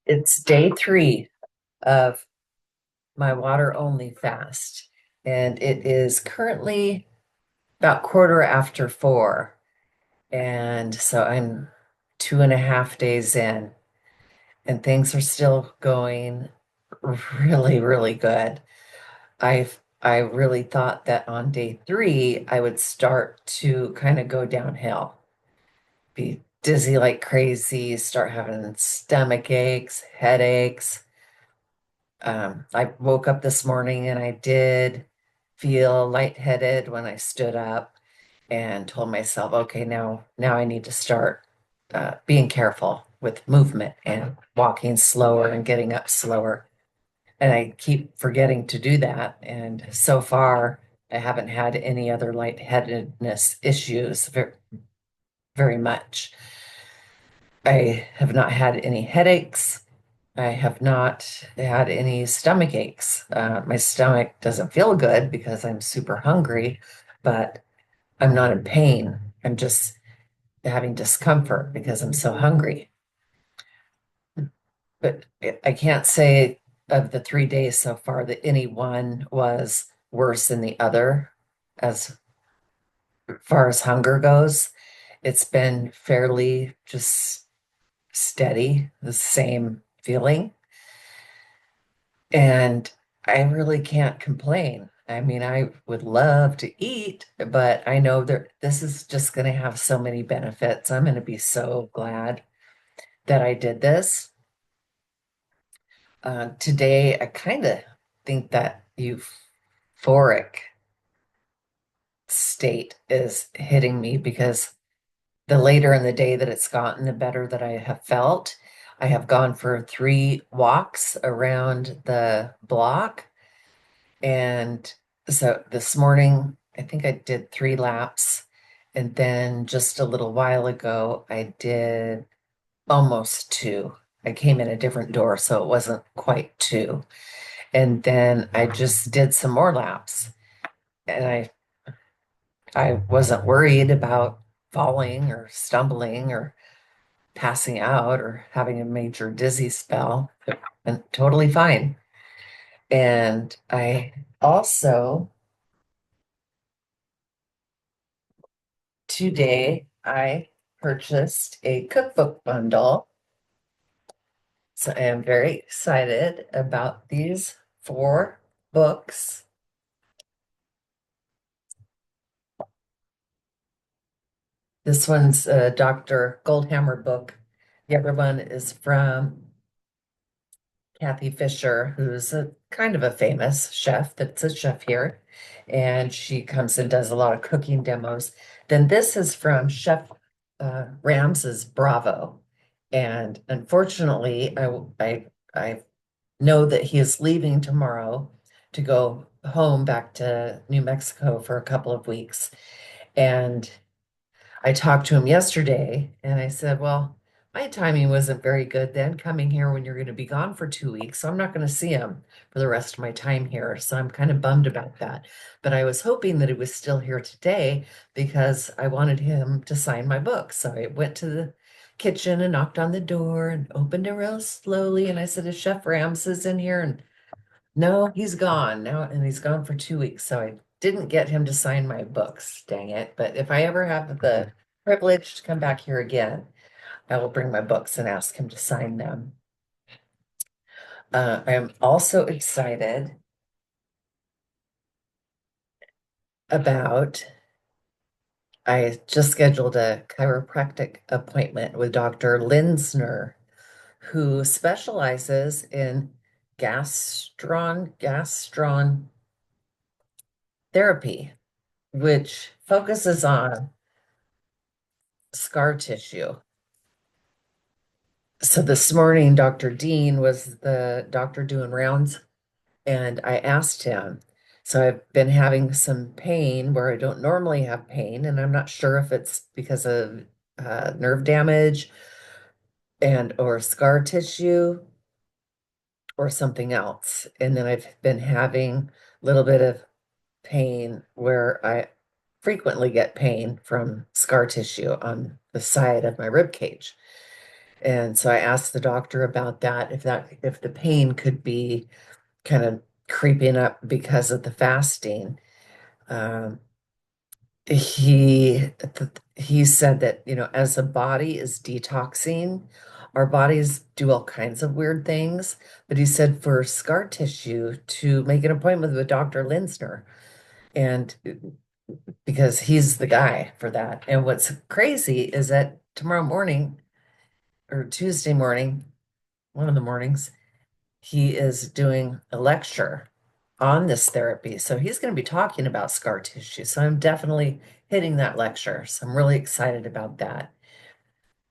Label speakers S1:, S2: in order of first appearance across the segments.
S1: It's day 3 of my water only fast, and it is currently about quarter after 4. And so I'm 2.5 days in, and things are still going really, really good. I really thought that on day 3 I would start to kind of go downhill, be dizzy like crazy, start having stomach aches, headaches. I woke up this morning and I did feel lightheaded when I stood up and told myself, okay, now I need to start being careful with movement and walking slower and getting up slower. And I keep forgetting to do that. And so far, I haven't had any other lightheadedness issues very much. I have not had any headaches. I have not had any stomach aches. My stomach doesn't feel good because I'm super hungry, but I'm not in pain. I'm just having discomfort because I'm so hungry. But I can't say of the 3 days so far that any one was worse than the other as far as hunger goes. It's been fairly just steady, the same feeling. And I really can't complain. I mean, I would love to eat, but I know that this is just going to have so many benefits. I'm going to be so glad that I did this. Today, I kind of think that euphoric state is hitting me because the later in the day that it's gotten, the better that I have felt. I have gone for 3 walks around the block. And so this morning, I think I did 3 laps. And then just a little while ago, I did almost 2. I came in a different door, so it wasn't quite 2. And then I just did some more laps. And I wasn't worried about falling or stumbling or passing out or having a major dizzy spell. And totally fine. And I also today I purchased a cookbook bundle. So I am very excited about these 4 books. This one's a Dr. Goldhammer book. The other one is from Kathy Fisher, who's a kind of a famous chef that's a chef here. And she comes and does a lot of cooking demos. Then this is from Chef Rams's Bravo. And unfortunately, I know that he is leaving tomorrow to go home back to New Mexico for a couple of weeks. And I talked to him yesterday and I said, well, my timing wasn't very good then coming here when you're going to be gone for 2 weeks. So I'm not going to see him for the rest of my time here. So I'm kind of bummed about that. But I was hoping that he was still here today because I wanted him to sign my book. So I went to the kitchen and knocked on the door and opened it real slowly. And I said, is Chef Ramses in here? And no, he's gone now, and he's gone for 2 weeks. So I didn't get him to sign my books, dang it. But if I ever have the privilege to come back here again, I will bring my books and ask him to sign them. I am also excited about, I just scheduled a chiropractic appointment with Dr. Linsner, who specializes in gastron therapy, which focuses on scar tissue. So this morning, Dr. Dean was the doctor doing rounds, and I asked him. So I've been having some pain where I don't normally have pain, and I'm not sure if it's because of nerve damage and or scar tissue or something else. And then I've been having a little bit of pain where I frequently get pain from scar tissue on the side of my rib cage. And so I asked the doctor about that, if the pain could be kind of creeping up because of the fasting. Um, he said that, as the body is detoxing, our bodies do all kinds of weird things. But he said for scar tissue to make an appointment with Dr. Linsner, and because he's the guy for that. And what's crazy is that tomorrow morning or Tuesday morning, one of the mornings, he is doing a lecture on this therapy. So he's going to be talking about scar tissue. So I'm definitely hitting that lecture. So I'm really excited about that.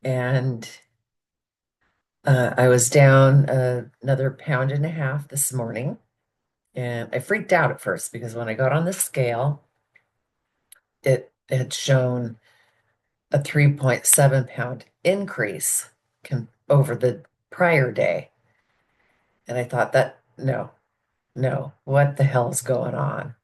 S1: And I was down another pound and a half this morning. And I freaked out at first because when I got on the scale, it had shown a 3.7 pound increase over the prior day. And I thought that, no, no, what the hell's going on?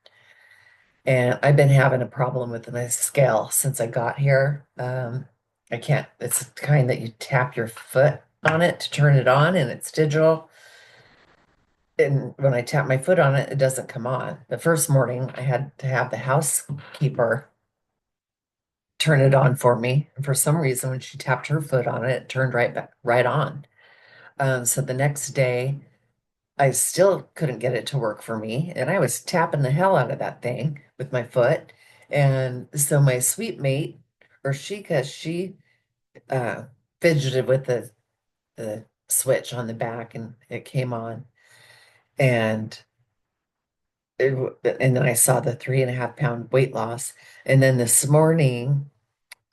S1: And I've been having a problem with my scale since I got here. I can't, it's the kind that you tap your foot on it to turn it on, and it's digital. And when I tap my foot on it, it doesn't come on. The first morning, I had to have the housekeeper turn it on for me. And for some reason, when she tapped her foot on it, it turned right back, right on. So the next day, I still couldn't get it to work for me, and I was tapping the hell out of that thing with my foot. And so my sweet mate, Urshika, she uh, fidgeted with the switch on the back, and it came on. And and then I saw the 3.5 pound weight loss. And then this morning,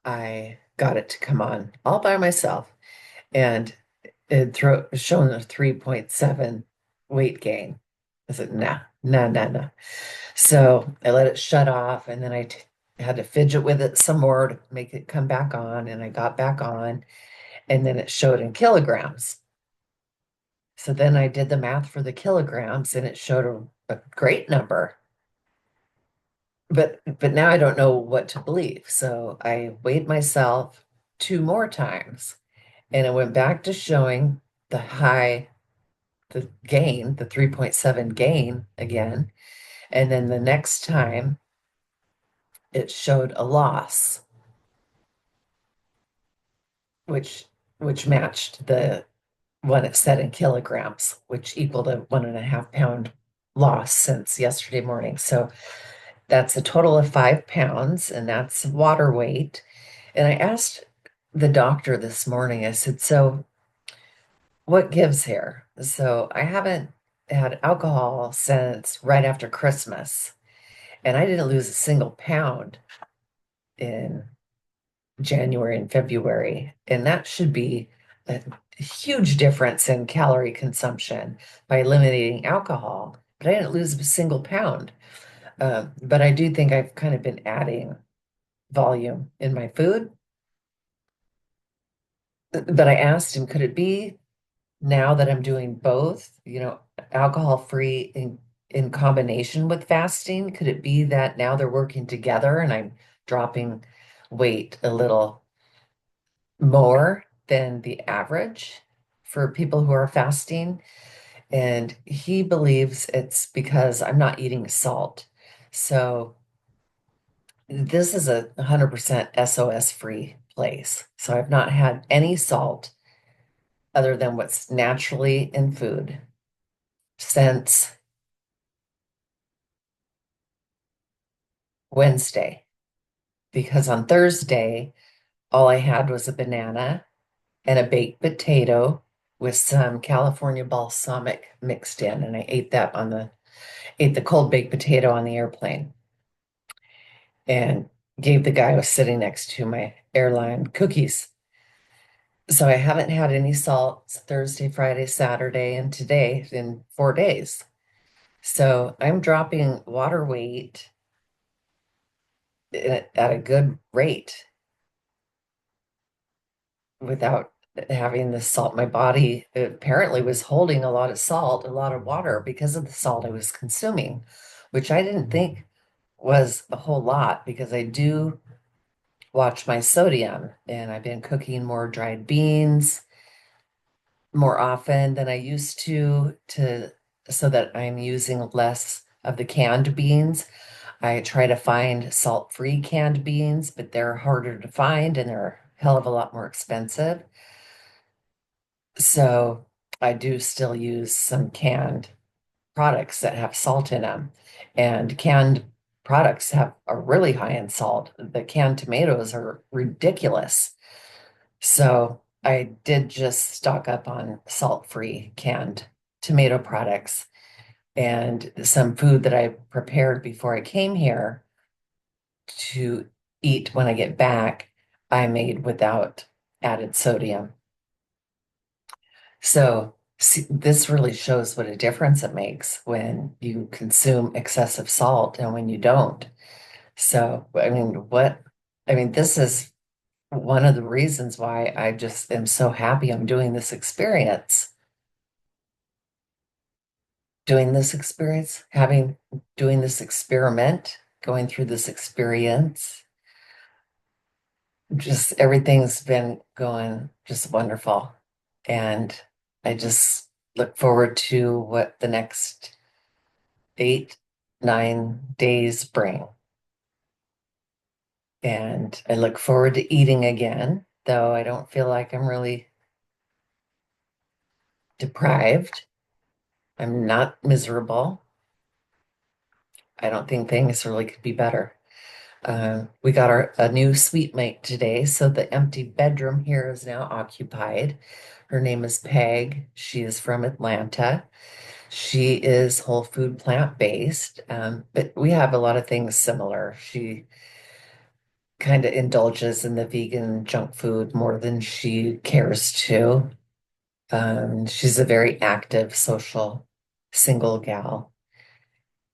S1: I got it to come on all by myself, and it shown a 3.7 weight gain. I said, nah, nah, nah, nah. So I let it shut off, and then had to fidget with it some more to make it come back on, and I got back on, and then it showed in kilograms. So then I did the math for the kilograms, and it showed a great number. But now I don't know what to believe. So I weighed myself two more times, and it went back to showing the gain, the 3.7 gain again. And then the next time it showed a loss, which which matched the one it said in kilograms, which equaled a 1.5 pound loss since yesterday morning. So that's a total of 5 pounds, and that's water weight. And I asked the doctor this morning, I said, so what gives here? So I haven't had alcohol since right after Christmas, and I didn't lose a single pound in January and February. And that should be a huge difference in calorie consumption by eliminating alcohol. But I didn't lose a single pound. But I do think I've kind of been adding volume in my food. But I asked him, could it be now that I'm doing both, alcohol free in combination with fasting? Could it be that now they're working together and I'm dropping weight a little more than the average for people who are fasting? And he believes it's because I'm not eating salt. So this is a 100% SOS free place. So I've not had any salt other than what's naturally in food since Wednesday. Because on Thursday, all I had was a banana and a baked potato with some California balsamic mixed in. And I ate the cold baked potato on the airplane and gave the guy who was sitting next to my airline cookies. So I haven't had any salt Thursday, Friday, Saturday, and today in 4 days. So I'm dropping water weight at a good rate without having the salt. My body apparently was holding a lot of salt, a lot of water because of the salt I was consuming, which I didn't think was a whole lot because I do watch my sodium, and I've been cooking more dried beans more often than I used to so that I'm using less of the canned beans. I try to find salt-free canned beans, but they're harder to find and they're a hell of a lot more expensive. So I do still use some canned products that have salt in them. And canned products are really high in salt. The canned tomatoes are ridiculous. So I did just stock up on salt-free canned tomato products and some food that I prepared before I came here to eat when I get back, I made without added sodium. So see, this really shows what a difference it makes when you consume excessive salt and when you don't. So, I mean, this is one of the reasons why I just am so happy I'm doing this experience, doing this experiment, going through this experience. Just everything's been going just wonderful. And I just look forward to what the next 8, 9 days bring. And I look forward to eating again, though I don't feel like I'm really deprived. I'm not miserable. I don't think things really could be better. We got a new suite mate today, so the empty bedroom here is now occupied. Her name is Peg. She is from Atlanta. She is whole food plant-based, but we have a lot of things similar. She kind of indulges in the vegan junk food more than she cares to. She's a very active, social, single gal.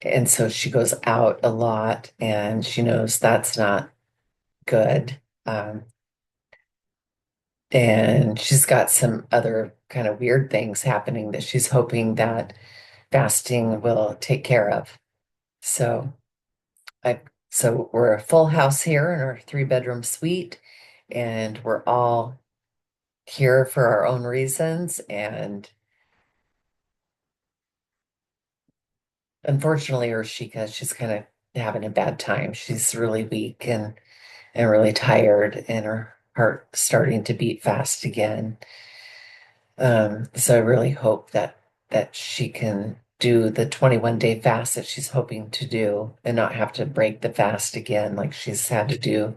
S1: And so she goes out a lot and she knows that's not good. And she's got some other kind of weird things happening that she's hoping that fasting will take care of. So I so we're a full house here in our 3-bedroom suite, and we're all here for our own reasons. And unfortunately, Urshika, she's kind of having a bad time. She's really weak and really tired, and her heart starting to beat fast again. So I really hope that she can do the 21-day fast that she's hoping to do and not have to break the fast again like she's had to do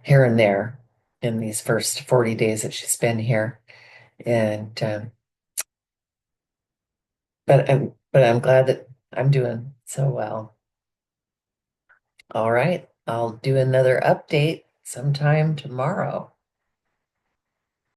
S1: here and there in these first 40 days that she's been here. And but I'm glad that I'm doing so well. All right, I'll do another update sometime tomorrow.